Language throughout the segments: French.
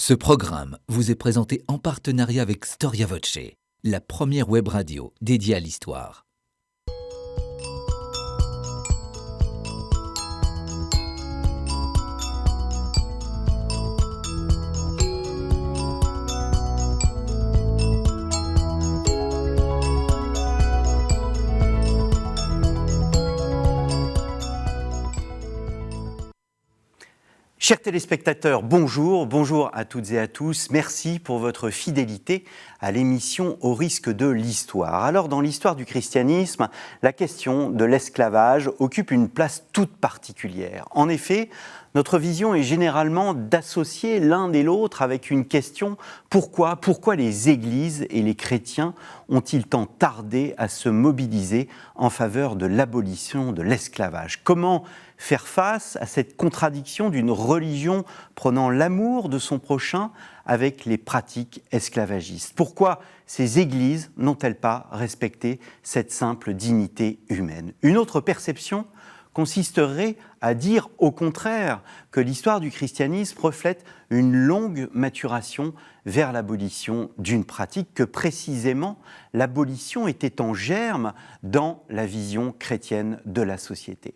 Ce programme vous est présenté en partenariat avec Storia Voce, la première web radio dédiée à l'histoire. Chers téléspectateurs, bonjour à toutes et à tous. Merci pour votre fidélité à l'émission Au risque de l'histoire. Alors, dans l'histoire du christianisme, la question de l'esclavage occupe une place toute particulière. En effet, notre vision est généralement d'associer l'un et l'autre avec une question : pourquoi les églises et les chrétiens ont-ils tant tardé à se mobiliser en faveur de l'abolition de l'esclavage ? Comment faire face à cette contradiction d'une religion prenant l'amour de son prochain avec les pratiques esclavagistes ? Pourquoi ces églises n'ont-elles pas respecté cette simple dignité humaine ? Une autre perception consisterait à dire au contraire que l'histoire du christianisme reflète une longue maturation vers l'abolition d'une pratique, que précisément l'abolition était en germe dans la vision chrétienne de la société.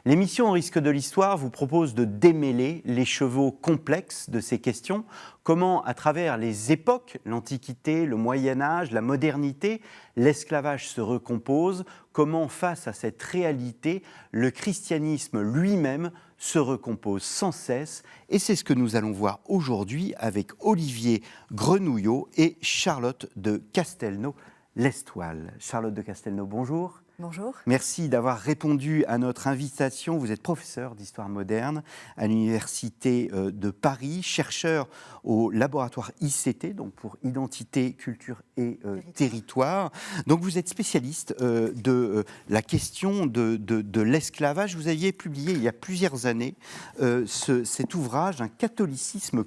L'émission Au risque de l'histoire vous propose de démêler les chevaux complexes de ces questions. Comment, à travers les époques, l'Antiquité, le Moyen-Âge, la modernité, l'esclavage se recompose. Comment, face à cette réalité, le christianisme lui-même se recompose sans cesse. Et c'est ce que nous allons voir aujourd'hui avec Olivier Grenouillot et Charlotte de Castelnau-Lestoile. Charlotte de Castelnau, bonjour. Bonjour. Merci d'avoir répondu à notre invitation. Vous êtes professeur d'histoire moderne à l'Université de Paris, chercheur au laboratoire ICT, donc pour Identité, Culture et Territoire. Donc vous êtes spécialiste de la question de l'esclavage. Vous aviez publié il y a plusieurs années cet ouvrage, un catholicisme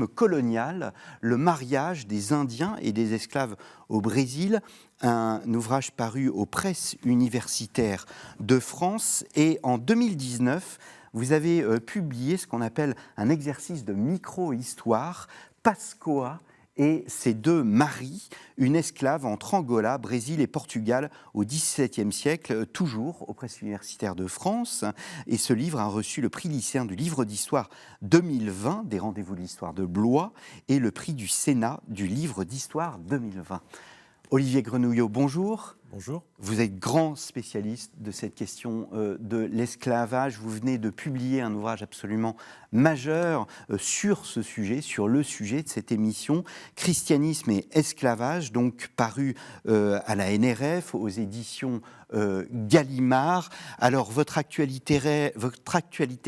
colonial, le mariage des Indiens et des esclaves au Brésil, un ouvrage paru aux presses universitaires de France. Et en 2019, vous avez publié ce qu'on appelle un exercice de micro-histoire, Pascoa et ses deux maris, une esclave entre Angola, Brésil et Portugal au XVIIe siècle, toujours aux presses universitaires de France. Et ce livre a reçu le prix lycéen du livre d'histoire 2020 des Rendez-vous de l'Histoire de Blois et le prix du Sénat du livre d'histoire 2020. Olivier Grenouillot, bonjour. Bonjour. Vous êtes grand spécialiste de cette question de l'esclavage. Vous venez de publier un ouvrage absolument majeur sur ce sujet, sur le sujet de cette émission, Christianisme et esclavage, donc paru à la NRF, aux éditions Gallimard. Alors, votre actualité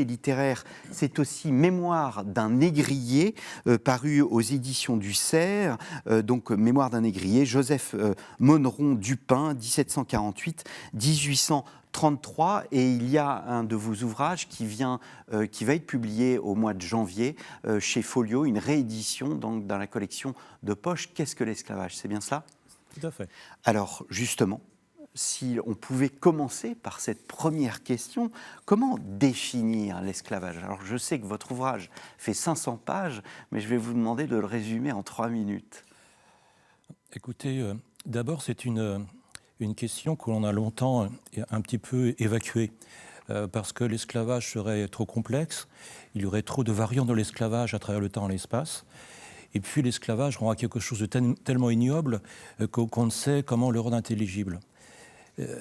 littéraire, c'est aussi Mémoire d'un négrier, paru aux éditions du Cerf, donc Mémoire d'un négrier, Joseph Monneron-Dupin, 1748-1833, et il y a un de vos ouvrages qui va être publié au mois de janvier chez Folio, une réédition donc, dans la collection de poche. Qu'est-ce que l'esclavage ? C'est bien cela ? Tout à fait. Alors, justement, si on pouvait commencer par cette première question, comment définir l'esclavage ? Alors, je sais que votre ouvrage fait 500 pages, mais je vais vous demander de le résumer en 3 minutes. Écoutez, d'abord, c'est une question que l'on a longtemps un petit peu évacuée, parce que l'esclavage serait trop complexe, il y aurait trop de variantes de l'esclavage à travers le temps et l'espace, et puis l'esclavage rend à quelque chose de tellement ignoble qu'on ne sait comment le rendre intelligible.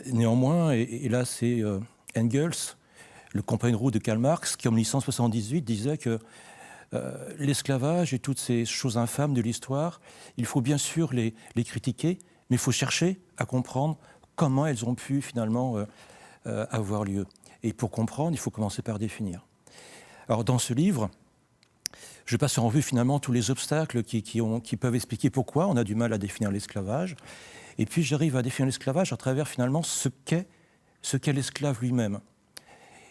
Néanmoins, et là c'est Engels, le compagnon de route de Karl Marx, qui en 1878 disait que l'esclavage et toutes ces choses infâmes de l'histoire, il faut bien sûr les critiquer, mais il faut chercher à comprendre comment elles ont pu finalement avoir lieu. Et pour comprendre, il faut commencer par définir. Alors dans ce livre, je passe en revue finalement tous les obstacles qui peuvent expliquer pourquoi on a du mal à définir l'esclavage. Et puis j'arrive à définir l'esclavage à travers finalement ce qu'est l'esclave lui-même.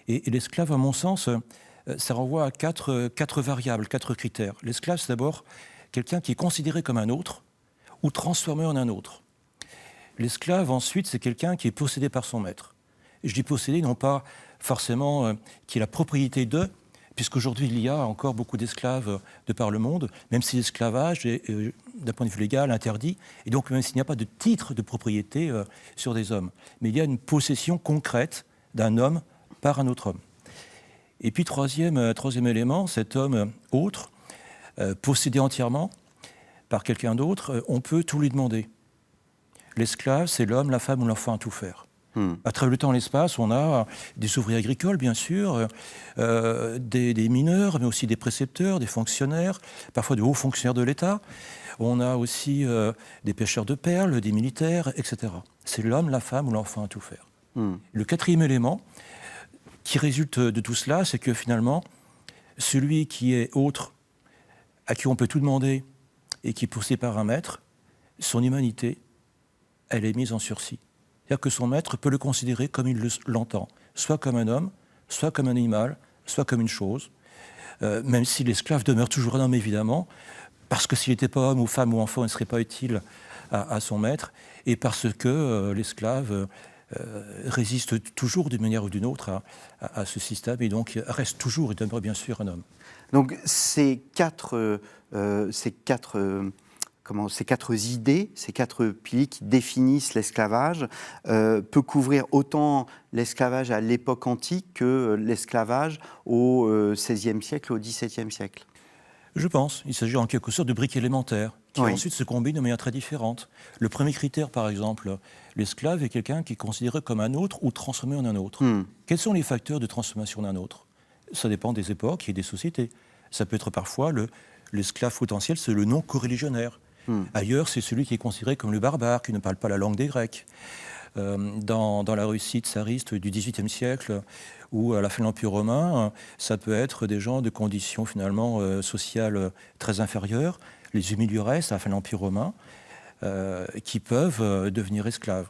Et l'esclave, à mon sens, ça renvoie à quatre variables, 4 critères. L'esclave, c'est d'abord quelqu'un qui est considéré comme un autre ou transformé en un autre. L'esclave, ensuite, c'est quelqu'un qui est possédé par son maître. Et je dis possédé, non pas forcément qui est la propriété de, puisqu'aujourd'hui il y a encore beaucoup d'esclaves de par le monde, même si l'esclavage est, d'un point de vue légal, interdit, et donc même s'il n'y a pas de titre de propriété sur des hommes. Mais il y a une possession concrète d'un homme par un autre homme. Et puis troisième élément, cet homme autre, possédé entièrement par quelqu'un d'autre, on peut tout lui demander. L'esclave, c'est l'homme, la femme ou l'enfant à tout faire. À travers le temps et l'espace, on a des ouvriers agricoles, bien sûr, des mineurs, mais aussi des précepteurs, des fonctionnaires, parfois de hauts fonctionnaires de l'État. On a aussi des pêcheurs de perles, des militaires, etc. C'est l'homme, la femme ou l'enfant à tout faire. Le quatrième élément qui résulte de tout cela, c'est que finalement, celui qui est autre, à qui on peut tout demander et qui est poussé par un maître, son humanité, elle est mise en sursis. C'est-à-dire que son maître peut le considérer comme il l'entend, soit comme un homme, soit comme un animal, soit comme une chose, même si l'esclave demeure toujours un homme, évidemment, parce que s'il n'était pas homme ou femme ou enfant, il ne serait pas utile à son maître, et parce que l'esclave résiste toujours d'une manière ou d'une autre à ce système, et donc reste toujours et demeure bien sûr un homme. Donc ces quatre idées, ces quatre piliers qui définissent l'esclavage, peut couvrir autant l'esclavage à l'époque antique que l'esclavage au XVIe siècle, au XVIIe siècle. Je pense. Il s'agit en quelque sorte de briques élémentaires qui ensuite se combinent de manière très différente. Le premier critère, par exemple, l'esclave est quelqu'un qui est considéré comme un autre ou transformé en un autre. Quels sont les facteurs de transformation d'un autre ? Ça dépend des époques et des sociétés. Ça peut être parfois l'esclave potentiel, c'est le non coreligionnaire. Ailleurs, c'est celui qui est considéré comme le barbare, qui ne parle pas la langue des Grecs. Dans la Russie tsariste du XVIIIe siècle ou à la fin de l'Empire romain, ça peut être des gens de conditions finalement sociales très inférieures, les humiliores à la fin de l'Empire romain, qui peuvent devenir esclaves.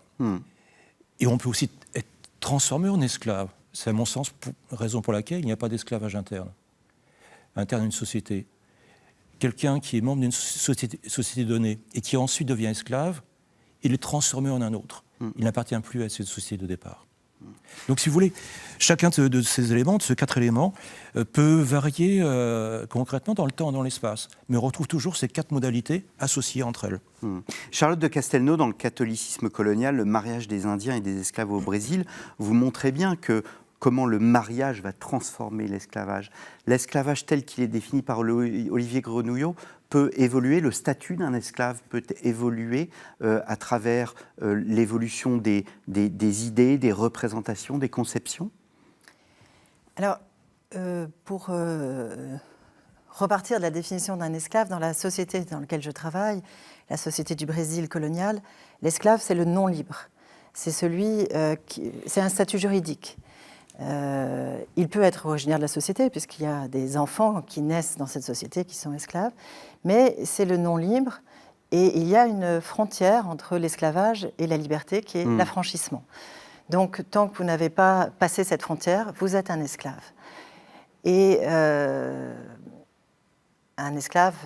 Et on peut aussi être transformé en esclave. C'est à mon sens raison pour laquelle il n'y a pas d'esclavage interne à une société. Quelqu'un qui est membre d'une société donnée et qui ensuite devient esclave, il est transformé en un autre. Il n'appartient plus à cette société de départ. Donc, si vous voulez, chacun de ces éléments, de ces quatre éléments, peut varier concrètement dans le temps et dans l'espace, mais on retrouve toujours ces quatre modalités associées entre elles. Charlotte de Castelnau, dans le catholicisme colonial, le mariage des Indiens et des esclaves au Brésil, vous montrez bien comment le mariage va transformer l'esclavage. L'esclavage tel qu'il est défini par Olivier Grenouillot peut évoluer, le statut d'un esclave peut évoluer à travers l'évolution des idées, des représentations, des conceptions. Alors, pour repartir de la définition d'un esclave, dans la société dans laquelle je travaille, la société du Brésil colonial, l'esclave, c'est le non libre. C'est c'est un statut juridique. Il peut être originaire de la société, puisqu'il y a des enfants qui naissent dans cette société qui sont esclaves, mais c'est le non libre, et il y a une frontière entre l'esclavage et la liberté qui est l'affranchissement. Donc, tant que vous n'avez pas passé cette frontière, vous êtes un esclave. Et un esclave,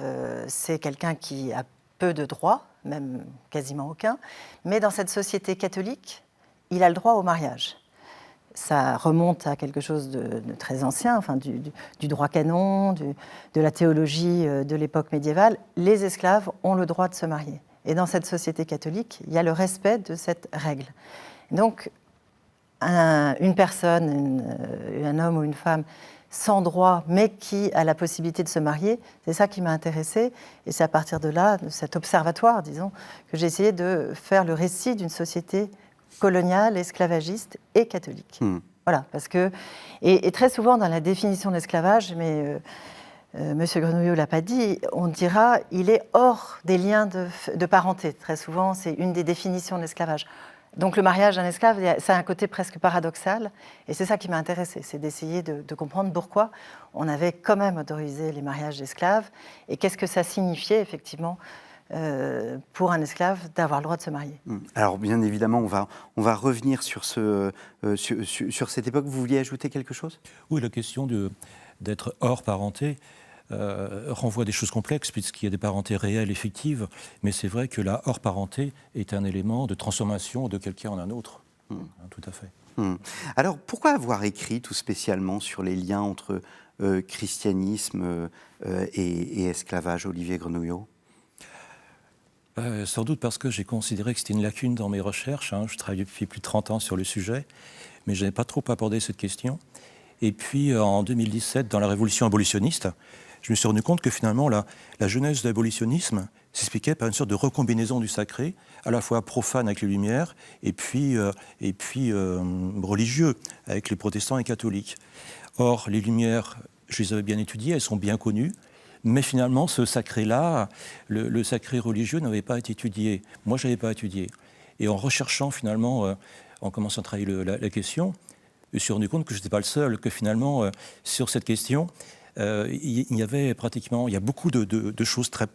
c'est quelqu'un qui a peu de droits, même quasiment aucun, mais dans cette société catholique, il a le droit au mariage. Ça remonte à quelque chose de très ancien, enfin du droit canon, de la théologie de l'époque médiévale. Les esclaves ont le droit de se marier. Et dans cette société catholique, il y a le respect de cette règle. Donc, une personne, un homme ou une femme sans droit, mais qui a la possibilité de se marier, c'est ça qui m'a intéressée. Et c'est à partir de là, de cet observatoire, disons, que j'ai essayé de faire le récit d'une société coloniale, esclavagiste et catholique. Voilà, parce que... Et très souvent, dans la définition de l'esclavage, mais M. Grenouillot ne l'a pas dit, on dira il est hors des liens de parenté. Très souvent, c'est une des définitions de l'esclavage. Donc le mariage d'un esclave, ça a un côté presque paradoxal, et c'est ça qui m'a intéressée, c'est d'essayer de comprendre pourquoi on avait quand même autorisé les mariages d'esclaves, et qu'est-ce que ça signifiait effectivement pour un esclave d'avoir le droit de se marier. Alors bien évidemment, on va revenir sur cette époque. Vous vouliez ajouter quelque chose ? Oui, la question d'être hors parenté renvoie à des choses complexes, puisqu'il y a des parentés réelles, effectives, mais c'est vrai que la hors-parenté est un élément de transformation de quelqu'un en un autre. Tout à fait. Alors, pourquoi avoir écrit tout spécialement sur les liens entre christianisme et esclavage, Olivier Grenouillot ? Sans doute parce que j'ai considéré que c'était une lacune dans mes recherches. Je travaille depuis plus de 30 ans sur le sujet, mais je n'avais pas trop abordé cette question. Et puis, en 2017, dans la révolution abolitionniste, je me suis rendu compte que finalement, la genèse de l'abolitionnisme s'expliquait par une sorte de recombinaison du sacré, à la fois profane avec les Lumières, et puis religieux avec les protestants et catholiques. Or, les Lumières, je les avais bien étudiées, elles sont bien connues, mais finalement, ce sacré-là, le sacré religieux n'avait pas été étudié. Moi, je n'avais pas étudié. Et en recherchant finalement, en commençant à travailler la question, je me suis rendu compte que je n'étais pas le seul, que finalement, sur cette question, il y a beaucoup de choses très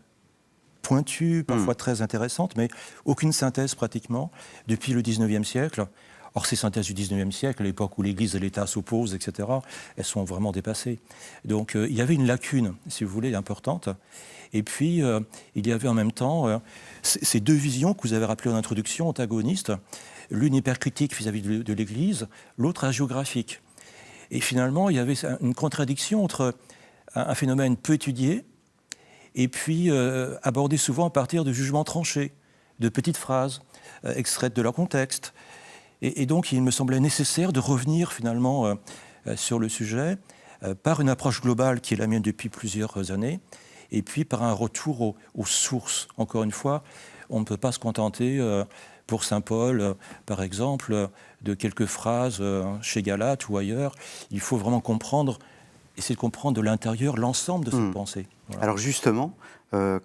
pointues, parfois très intéressantes, mais aucune synthèse pratiquement depuis le 19e siècle. Or, ces synthèses du 19e siècle, à l'époque où l'Église et l'État s'opposent, etc., elles sont vraiment dépassées. Donc, il y avait une lacune, si vous voulez, importante. Et puis, il y avait en même temps ces deux visions que vous avez rappelées en introduction, antagonistes, l'une hypercritique vis-à-vis de l'Église, l'autre hagiographique. Et finalement, il y avait une contradiction entre un phénomène peu étudié et puis abordé souvent à partir de jugements tranchés, de petites phrases extraites de leur contexte. Et donc, il me semblait nécessaire de revenir finalement sur le sujet par une approche globale qui est la mienne depuis plusieurs années, et puis par un retour aux sources. Encore une fois, on ne peut pas se contenter, pour saint Paul, par exemple, de quelques phrases chez Galate ou ailleurs. Il faut vraiment essayer de comprendre de l'intérieur l'ensemble de cette pensée. Voilà. Alors justement,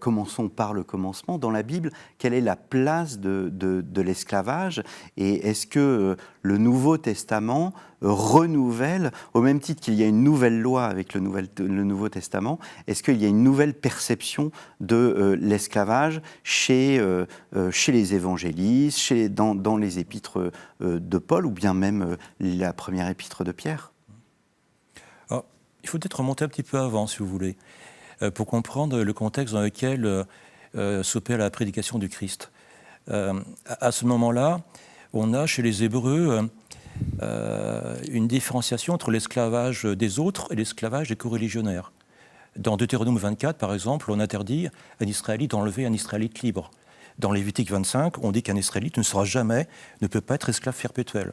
commençons par le commencement. Dans la Bible, quelle est la place de l'esclavage ? Et est-ce que le Nouveau Testament renouvelle, au même titre qu'il y a une nouvelle loi avec le Nouveau Testament, est-ce qu'il y a une nouvelle perception de l'esclavage chez les évangélistes, dans les épîtres de Paul, ou bien même la première épître de Pierre ? Alors, il faut peut-être remonter un petit peu avant, si vous voulez, pour comprendre le contexte dans lequel s'opère la prédication du Christ. À ce moment-là, on a chez les Hébreux une différenciation entre l'esclavage des autres et l'esclavage des coreligionnaires. Dans Deutéronome 24, par exemple, on interdit à un Israélite d'enlever un Israélite libre. Dans Lévitique 25, on dit qu'un Israélite ne peut pas être esclave perpétuel.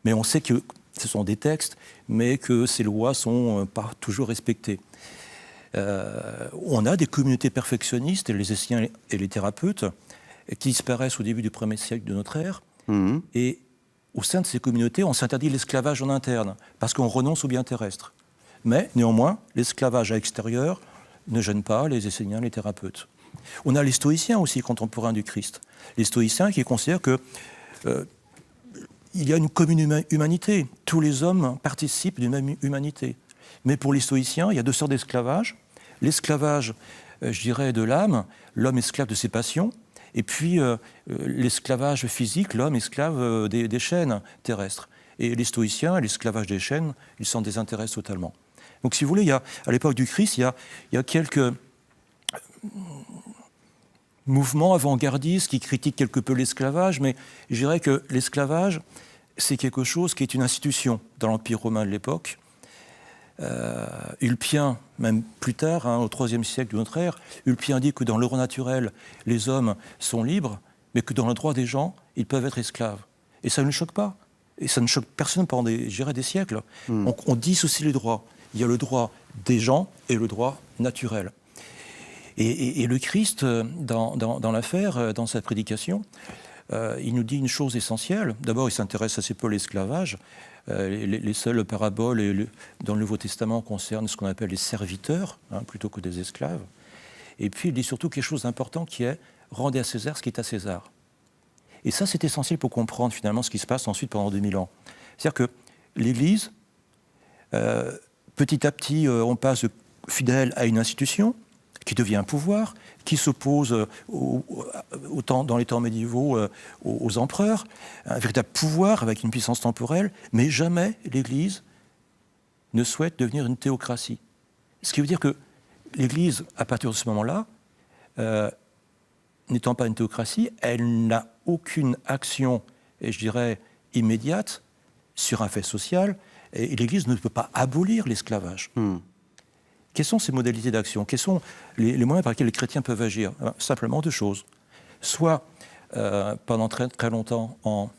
Mais on sait que ce sont des textes, mais que ces lois ne sont pas toujours respectées. On a des communautés perfectionnistes, les esséniens et les thérapeutes, qui disparaissent au début du 1er siècle de notre ère. Et au sein de ces communautés, on s'interdit l'esclavage en interne, parce qu'on renonce aux biens terrestres. Mais néanmoins, l'esclavage à l'extérieur ne gêne pas les esséniens, les thérapeutes. On a les stoïciens aussi, contemporains du Christ. Les stoïciens qui considèrent que il y a une commune humanité. Tous les hommes participent d'une même humanité. Mais pour les stoïciens, il y a deux sortes d'esclavage. L'esclavage, je dirais, de l'âme, l'homme esclave de ses passions, et puis l'esclavage physique, l'homme esclave des chaînes terrestres. Et les stoïciens, l'esclavage des chaînes, ils s'en désintéressent totalement. Donc si vous voulez, à l'époque du Christ, il y a quelques mouvements avant-gardistes qui critiquent quelque peu l'esclavage, mais je dirais que l'esclavage, c'est quelque chose qui est une institution dans l'Empire romain de l'époque. Ulpien, même plus tard, au IIIe siècle de notre ère, Ulpien dit que dans le droit naturel, les hommes sont libres, mais que dans le droit des gens, ils peuvent être esclaves. Et ça ne choque pas. Et ça ne choque personne pendant des siècles. On dissocie les droits. Il y a le droit des gens et le droit naturel. Et le Christ, dans l'affaire, dans sa prédication, il nous dit une chose essentielle. D'abord, il s'intéresse assez peu à l'esclavage. Les seules paraboles dans le Nouveau Testament concernent ce qu'on appelle les serviteurs, plutôt que des esclaves. Et puis, il dit surtout quelque chose d'important qui est « rendez à César ce qui est à César ». Et ça, c'est essentiel pour comprendre finalement ce qui se passe ensuite pendant 2000 ans. C'est-à-dire que l'Église, petit à petit, on passe de fidèle à une institution qui devient un pouvoir, qui s'oppose dans les temps médiévaux aux empereurs, un véritable pouvoir avec une puissance temporelle, mais jamais l'Église ne souhaite devenir une théocratie. Ce qui veut dire que l'Église, à partir de ce moment-là, n'étant pas une théocratie, elle n'a aucune action, et je dirais immédiate, sur un fait social, et l'Église ne peut pas abolir l'esclavage. Quelles sont ces modalités d'action? Quels sont les moyens par lesquels les chrétiens peuvent agir? Simplement deux choses. Soit, pendant très, très longtemps, en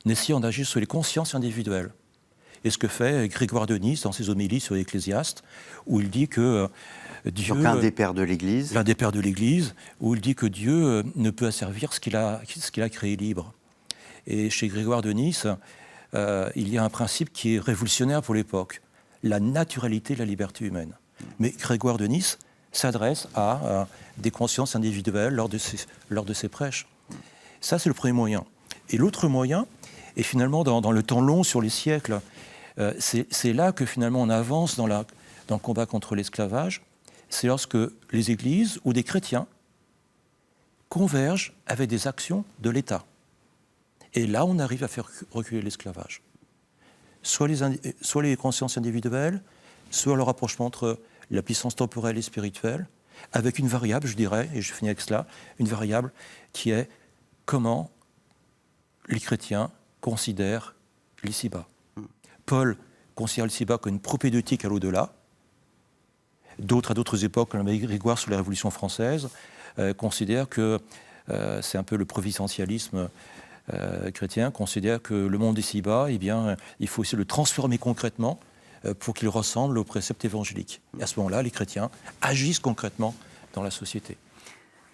essayant d'agir sur les consciences individuelles. Et ce que fait Grégoire de Nice dans ses homélies sur l'Ecclésiaste, où il dit que Dieu... Donc un des pères de l'Église. L'un des pères de l'Église, où il dit que Dieu ne peut asservir ce qu'il a créé libre. Et chez Grégoire de Nice, il y a un principe qui est révolutionnaire pour l'époque, la naturalité de la liberté humaine. Mais Grégoire de Nice s'adresse à des consciences individuelles lors de ses prêches. Ça, c'est le premier moyen. Et l'autre moyen, et finalement dans le temps long, sur les siècles, c'est là que finalement on avance dans le combat contre l'esclavage, c'est lorsque les églises ou des chrétiens convergent avec des actions de l'État. Et là, on arrive à faire reculer l'esclavage. Soit les consciences individuelles, soit le rapprochement entre la puissance temporelle et spirituelle, avec une variable, je dirais, et je finis avec cela, une variable qui est comment les chrétiens considèrent l'ici-bas. Paul considère l'ici-bas comme une propédeutique à l'au-delà. D'autres, à d'autres époques, comme Grégoire sous la Révolution française, considèrent que c'est un peu le providentialisme chrétien, considère que le monde ici-bas, eh bien, il faut aussi le transformer concrètement pour qu'il ressemble aux préceptes évangéliques. Et à ce moment-là, les chrétiens agissent concrètement dans la société.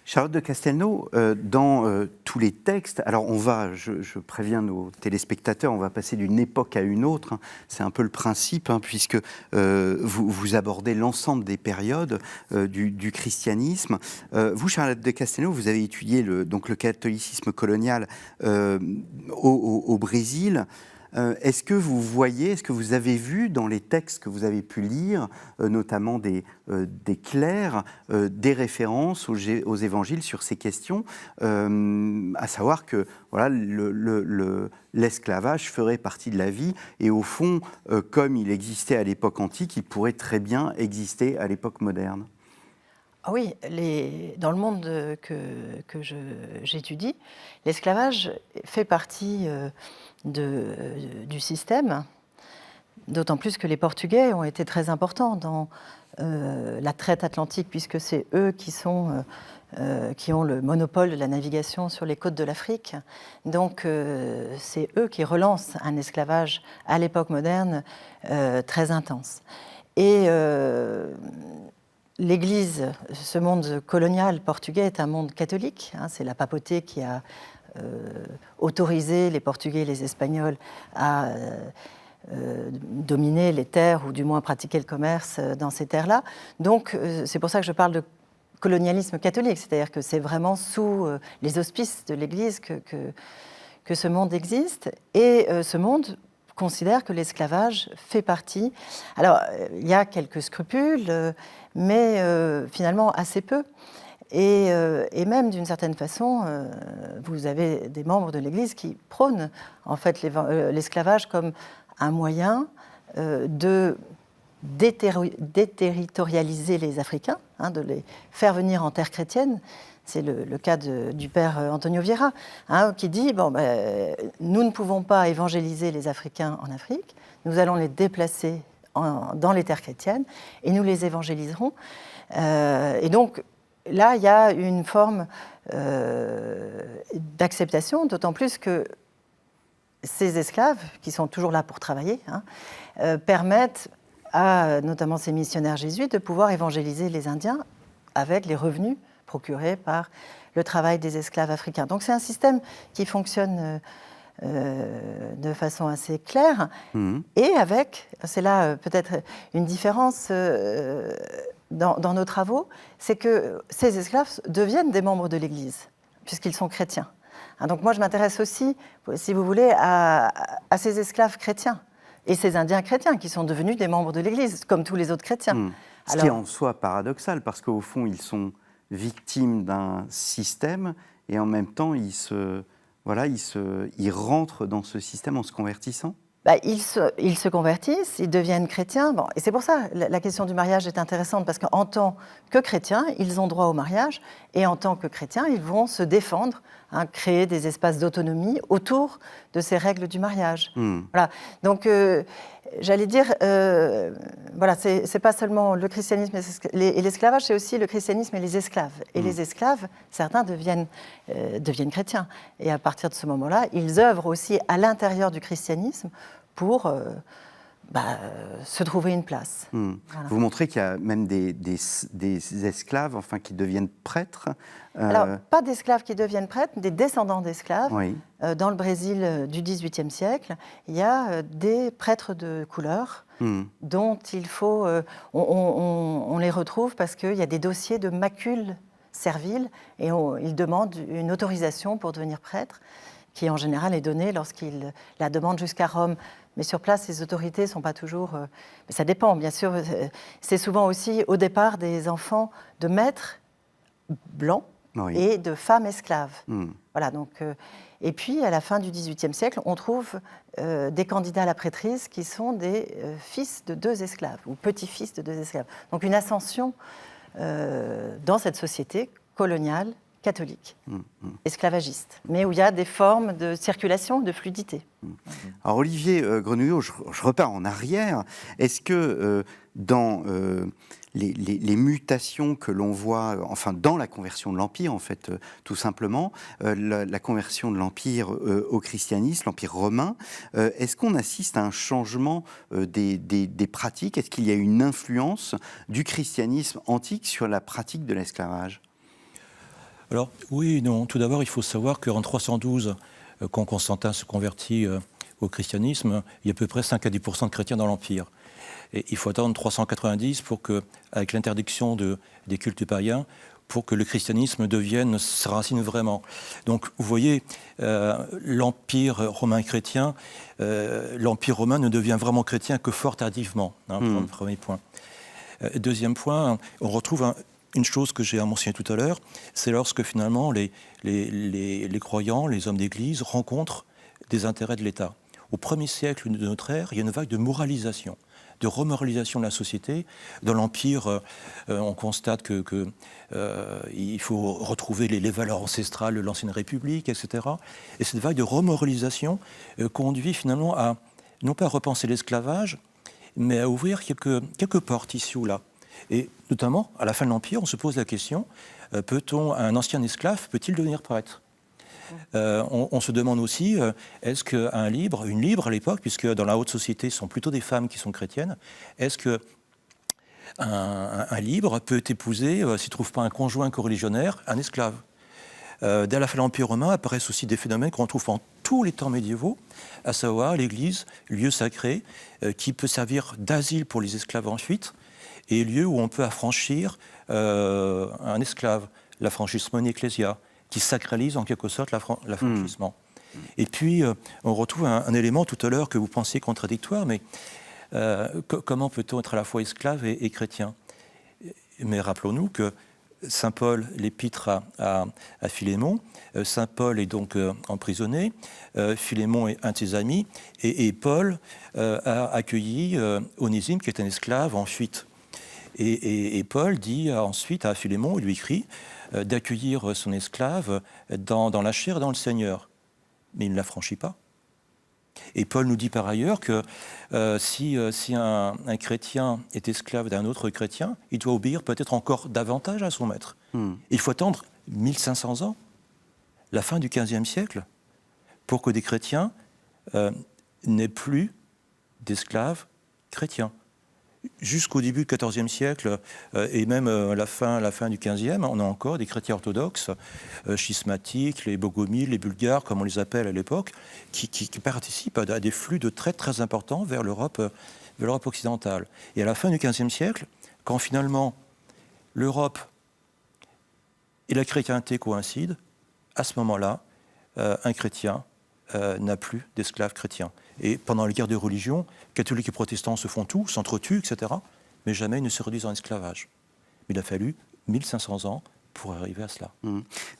Charlotte de Castelnau, dans tous les textes, alors je préviens nos téléspectateurs, on va passer d'une époque à une autre, hein, c'est un peu le principe, hein, puisque vous abordez l'ensemble des périodes du christianisme. Vous, Charlotte de Castelnau, vous avez étudié le catholicisme colonial au Brésil. Est-ce que vous avez vu dans les textes que vous avez pu lire, notamment des clercs, des références aux évangiles sur ces questions, à savoir que voilà, l'esclavage ferait partie de la vie et au fond, comme il existait à l'époque antique, il pourrait très bien exister à l'époque moderne? Ah oui, dans le monde que j'étudie, l'esclavage fait partie du système, d'autant plus que les Portugais ont été très importants dans la traite atlantique, puisque c'est eux qui ont le monopole de la navigation sur les côtes de l'Afrique. Donc c'est eux qui relancent un esclavage à l'époque moderne très intense. Et l'Église, ce monde colonial portugais est un monde catholique. Hein, c'est la papauté qui a autorisé les Portugais et les Espagnols à dominer les terres, ou du moins pratiquer le commerce dans ces terres-là. Donc c'est pour ça que je parle de colonialisme catholique, c'est-à-dire que c'est vraiment sous les auspices de l'Église que ce monde existe. Et ce monde considère que l'esclavage fait partie... Alors, il y a quelques scrupules, mais finalement assez peu. Et même d'une certaine façon, vous avez des membres de l'Église qui prônent en fait l'esclavage comme un moyen de déterritorialiser les Africains, hein, de les faire venir en terre chrétienne. C'est le cas du père Antonio Vieira, hein, qui dit nous ne pouvons pas évangéliser les Africains en Afrique, nous allons les déplacer dans les terres chrétiennes et nous les évangéliserons. Et donc là, il y a une forme d'acceptation, d'autant plus que ces esclaves, qui sont toujours là pour travailler, hein, permettent à notamment ces missionnaires jésuites de pouvoir évangéliser les Indiens avec les revenus procurés par le travail des esclaves africains. Donc c'est un système qui fonctionne de façon assez claire, et avec, c'est là peut-être une différence dans nos travaux, c'est que ces esclaves deviennent des membres de l'Église, puisqu'ils sont chrétiens. Hein, donc moi je m'intéresse aussi, si vous voulez, à ces esclaves chrétiens, et ces Indiens chrétiens qui sont devenus des membres de l'Église, comme tous les autres chrétiens. Ce qui est en soi paradoxal, parce qu'au fond, ils sont victimes d'un système, et en même temps, ils rentrent dans ce système en se convertissant. Ils se convertissent, ils deviennent chrétiens. Bon, et c'est pour ça que la question du mariage est intéressante, parce qu'en tant que chrétiens, ils ont droit au mariage, et en tant que chrétiens, ils vont se défendre créer des espaces d'autonomie autour de ces règles du mariage. Voilà. Donc, j'allais dire, voilà, c'est pas seulement le christianisme et l'esclavage, c'est aussi le christianisme et les esclaves. Et les esclaves, certains deviennent chrétiens. Et à partir de ce moment-là, ils œuvrent aussi à l'intérieur du christianisme pour se trouver une place. Voilà. Vous montrez qu'il y a même des esclaves, enfin, qui deviennent prêtres. Alors, pas d'esclaves qui deviennent prêtres, des descendants d'esclaves. Oui. Dans le Brésil du XVIIIe siècle, il y a des prêtres de couleur dont il faut... on les retrouve parce qu'il y a des dossiers de macules serviles et ils demandent une autorisation pour devenir prêtre, qui en général est donnée lorsqu'ils la demandent jusqu'à Rome. Mais sur place, les autorités ne sont pas toujours... mais ça dépend, bien sûr. C'est souvent aussi, au départ, des enfants de maîtres blancs et de femmes esclaves. Voilà, donc, et puis, à la fin du XVIIIe siècle, on trouve des candidats à la prêtrise qui sont des fils de 2 esclaves, ou petits-fils de 2 esclaves. Donc, une ascension dans cette société coloniale, catholique, esclavagiste, mais où il y a des formes de circulation, de fluidité. Alors Olivier Grenouillot, je repars en arrière. Est-ce que dans les mutations que l'on voit, enfin dans la conversion de l'Empire, en fait, tout simplement, la conversion de l'Empire au christianisme, l'Empire romain, est-ce qu'on assiste à un changement des pratiques? Est-ce qu'il y a une influence du christianisme antique sur la pratique de l'esclavage? Alors, oui et non. Tout d'abord, il faut savoir qu'en 312, quand Constantin se convertit au christianisme, il y a à peu près 5 à 10% de chrétiens dans l'Empire. Et il faut attendre 390 pour que, avec l'interdiction des cultes païens, pour que le christianisme se racine vraiment. Donc, vous voyez, l'Empire romain chrétien, l'Empire romain ne devient vraiment chrétien que fort tardivement, premier point. Deuxième point, on retrouve une chose que j'ai mentionné tout à l'heure, c'est lorsque finalement les croyants, les hommes d'église rencontrent des intérêts de l'État. Au 1er siècle de notre ère, il y a une vague de moralisation, de remoralisation de la société. Dans l'Empire, on constate qu'il faut retrouver les valeurs ancestrales de l'ancienne République, etc. Et cette vague de remoralisation conduit finalement à, non pas à repenser l'esclavage, mais à ouvrir quelques portes ici ou là. Et notamment, à la fin de l'Empire, on se pose la question, un ancien esclave peut-il devenir prêtre ? On se demande aussi, est-ce qu'une libre à l'époque, puisque dans la haute société, ce sont plutôt des femmes qui sont chrétiennes, est-ce qu'un libre peut épouser, s'il ne trouve pas un conjoint coreligionnaire, un esclave ? Dès la fin de l'Empire romain apparaissent aussi des phénomènes qu'on retrouve en tous les temps médiévaux, à savoir l'Église, lieu sacré, qui peut servir d'asile pour les esclaves en fuite, et lieu où on peut affranchir un esclave, l'affranchissement ecclésia, qui sacralise en quelque sorte l'affranchissement. Et puis, on retrouve un élément tout à l'heure que vous pensiez contradictoire, mais comment peut-on être à la fois esclave et chrétien ? Mais rappelons-nous que Saint Paul, l'épître à Philémon, Saint Paul est donc emprisonné, Philémon est un de ses amis, et Paul a accueilli Onésime, qui est un esclave en fuite. Et Paul dit ensuite à Philémon, il lui écrit, d'accueillir son esclave dans la chair et dans le Seigneur. Mais il ne l'affranchit pas. Et Paul nous dit par ailleurs que si un chrétien est esclave d'un autre chrétien, il doit obéir peut-être encore davantage à son maître. Il faut attendre 1500 ans, la fin du XVe siècle, pour que des chrétiens n'aient plus d'esclaves chrétiens. Jusqu'au début du XIVe siècle et même la fin du XVe, on a encore des chrétiens orthodoxes, schismatiques, les bogomiles, les bulgares, comme on les appelle à l'époque, qui participent à des flux de très très importants vers l'Europe occidentale. Et à la fin du XVe siècle, quand finalement l'Europe et la chrétienté coïncident, à ce moment-là, un chrétien n'a plus d'esclaves chrétiens. Et pendant les guerres de religion, catholiques et protestants se font tout, s'entretuent, etc. Mais jamais ils ne se réduisent en esclavage. Mais il a fallu 1500 ans pour arriver à cela.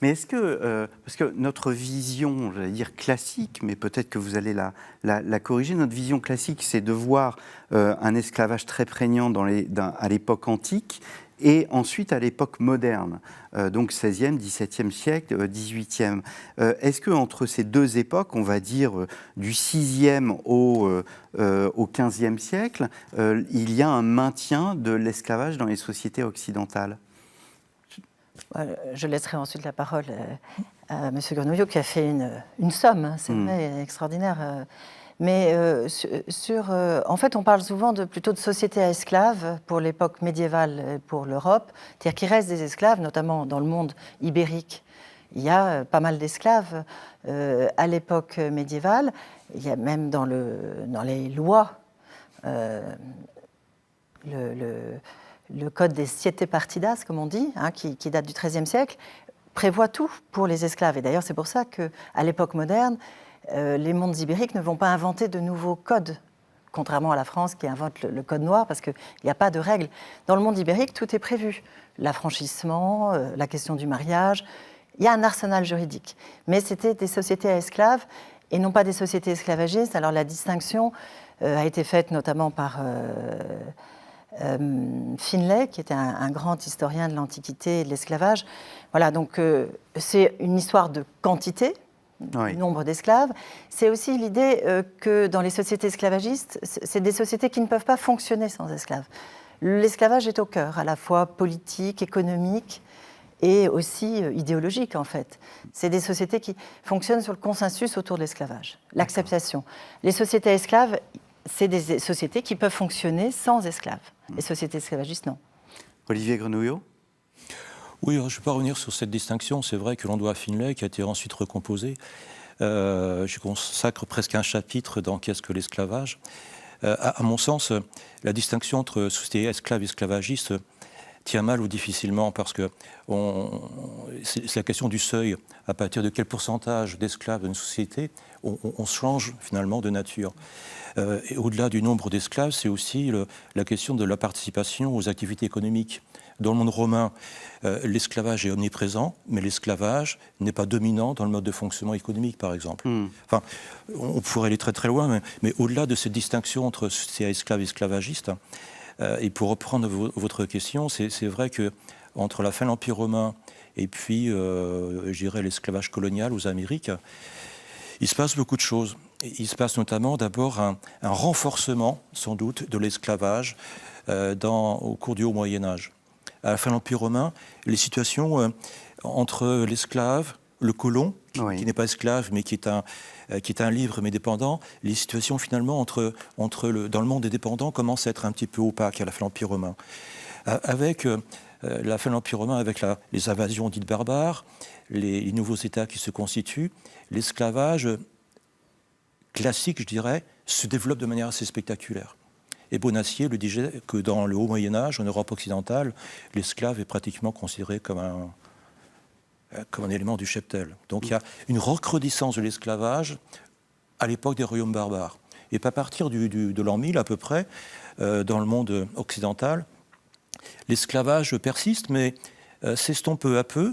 Mais est-ce que, parce que notre vision, j'allais dire classique, mais peut-être que vous allez la corriger, notre vision classique, c'est de voir un esclavage très prégnant à l'époque antique, et ensuite à l'époque moderne, donc 16e, 17e siècle, 18e. Est-ce qu'entre ces deux époques, on va dire du 6e au 15e siècle, il y a un maintien de l'esclavage dans les sociétés occidentales ? Je laisserai ensuite la parole à M. Grenouillot qui a fait une somme, hein, c'est vrai, extraordinaire. Mais en fait, on parle souvent plutôt de société à esclaves pour l'époque médiévale et pour l'Europe, c'est-à-dire qu'il reste des esclaves, notamment dans le monde ibérique. Il y a pas mal d'esclaves à l'époque médiévale. Il y a même dans les lois le code des siete partidas, comme on dit, hein, qui date du XIIIe siècle, prévoit tout pour les esclaves. Et d'ailleurs, c'est pour ça qu'à l'époque moderne, les mondes ibériques ne vont pas inventer de nouveaux codes, contrairement à la France qui invente le code noir, parce qu'il n'y a pas de règles. Dans le monde ibérique, tout est prévu. L'affranchissement, la question du mariage, il y a un arsenal juridique. Mais c'était des sociétés à esclaves et non pas des sociétés esclavagistes. Alors la distinction a été faite notamment par Finlay, qui était un grand historien de l'Antiquité et de l'esclavage. Voilà, donc c'est une histoire de quantité, du nombre d'esclaves. C'est aussi l'idée que dans les sociétés esclavagistes, c'est des sociétés qui ne peuvent pas fonctionner sans esclaves. L'esclavage est au cœur, à la fois politique, économique et aussi idéologique, en fait. C'est des sociétés qui fonctionnent sur le consensus autour de l'esclavage, l'acceptation. Les sociétés à esclaves, c'est des sociétés qui peuvent fonctionner sans esclaves. Les sociétés esclavagistes, non. Olivier Grenouillot ? Oui, je ne vais pas revenir sur cette distinction. C'est vrai que l'on doit à Finlay, qui a été ensuite recomposé. Je consacre presque un chapitre dans Qu'est-ce que l'esclavage ? À mon sens, la distinction entre société esclave et esclavagiste tient mal ou difficilement, parce que c'est la question du seuil. À partir de quel pourcentage d'esclaves d'une société on change finalement de nature. Et au-delà du nombre d'esclaves, c'est aussi la question de la participation aux activités économiques. Dans le monde romain, l'esclavage est omniprésent, mais l'esclavage n'est pas dominant dans le mode de fonctionnement économique, par exemple. Enfin, on pourrait aller très très loin, mais au-delà de cette distinction entre esclaves et esclavagistes, et pour reprendre votre question, c'est vrai qu'entre la fin de l'Empire romain et puis, je dirais, l'esclavage colonial aux Amériques, il se passe beaucoup de choses. Il se passe notamment d'abord un renforcement, sans doute, de l'esclavage au cours du Haut Moyen-Âge. À la fin de l'Empire romain, les situations entre l'esclave, le colon, qui n'est pas esclave, mais qui est un libre mais dépendant, les situations finalement dans le monde des dépendants commencent à être un petit peu opaques à la fin de l'Empire romain. Avec la fin de l'Empire romain, avec les invasions dites barbares, les nouveaux États qui se constituent, l'esclavage classique, je dirais, se développe de manière assez spectaculaire. Et Bonacieux le disait que dans le Haut Moyen-Âge, en Europe occidentale, l'esclave est pratiquement considéré comme un élément du cheptel. Donc il y a une recrudescence de l'esclavage à l'époque des royaumes barbares. Et à partir de l'an 1000 à peu près, dans le monde occidental, l'esclavage persiste, mais s'estompe peu à peu.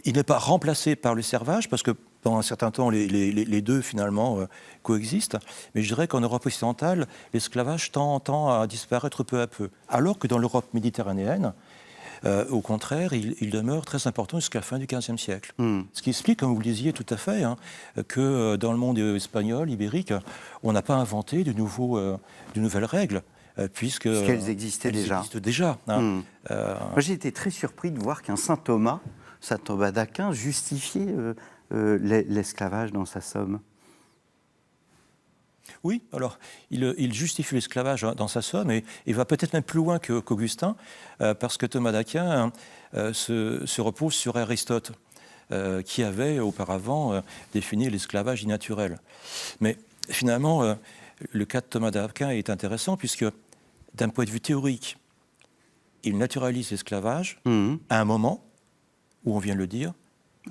Il n'est pas remplacé par le servage, parce que pendant un certain temps, les deux, finalement, coexistent. Mais je dirais qu'en Europe occidentale, l'esclavage tend à disparaître peu à peu. Alors que dans l'Europe méditerranéenne, au contraire, il demeure très important jusqu'à la fin du XVe siècle. Ce qui explique, comme vous le disiez tout à fait, que dans le monde espagnol, ibérique, on n'a pas inventé de nouvelles règles. Puisqu'elles existaient déjà. Moi, j'ai été très surpris de voir qu'un saint Thomas d'Aquin justifiait l'esclavage dans sa somme. Oui, alors il justifie l'esclavage dans sa somme et il va peut-être même plus loin qu'Augustin, parce que Thomas d'Aquin se repose sur Aristote, qui avait auparavant défini l'esclavage innaturel. Mais finalement, le cas de Thomas d'Aquin est intéressant, puisque d'un point de vue théorique, il naturalise l'esclavage à un moment où, on vient de le dire,